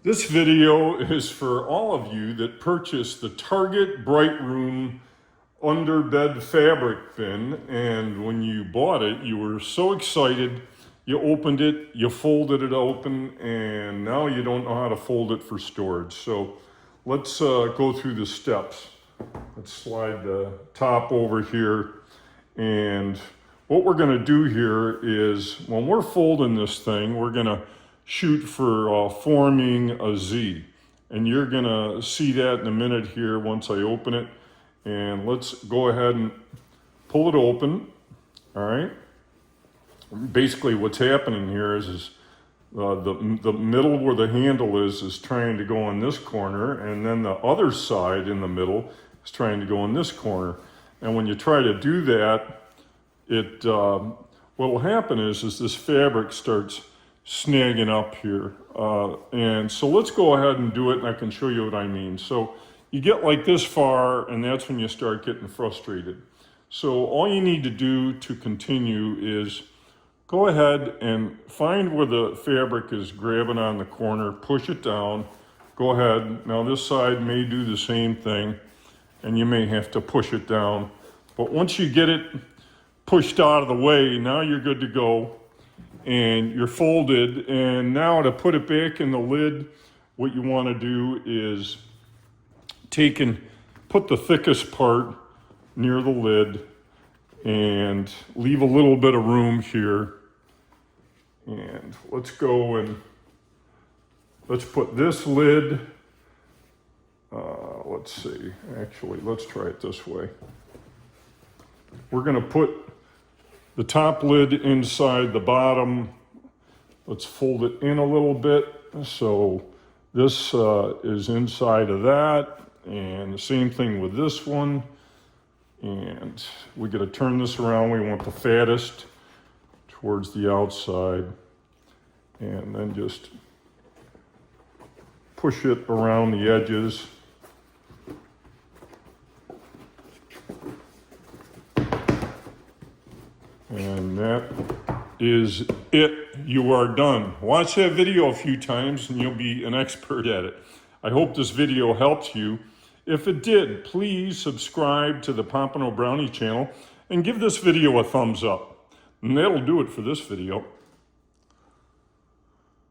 This video is for all of you that purchased the Target Brightroom Underbed fabric bin, and when you bought it, you were so excited, you opened it, you folded it open, and now you don't know how to fold it for storage. So let's go through the steps. Let's slide the top over here, and what we're going to do here is when we're folding this thing, we're going to shoot for forming a Z. And you're going to see that in a minute here once I open it. And let's go ahead and pull it open. All right. Basically what's happening here is the middle where the handle is trying to go in this corner, and then the other side in the middle is trying to go in this corner. And when you try to do that, what will happen is this fabric starts snagging up here. And so let's go ahead and do it, and I can show you what I mean. So you get like this far, and that's when you start getting frustrated. So all you need to do to continue is go ahead and find where the fabric is grabbing on the corner, push it down, go ahead. Now this side may do the same thing, and you may have to push it down. But once you get it pushed out of the way, now you're good to go. And you're folded, and now to put it back in the lid, what you want to do is take and put the thickest part near the lid and leave a little bit of room here. And let's go and let's put this lid, let's see, actually, let's try it this way. We're going to put the top lid inside the bottom. Let's fold it in a little bit. So this is inside of that, and the same thing with this one. And we got to turn this around. We want the fattest towards the outside, and then just push it around the edges. And that is it. You are done. Watch that video a few times and you'll be an expert at it. I hope this video helped you. If it did, please subscribe to the Pompano Brownie channel and give this video a thumbs up. And that'll do it for this video.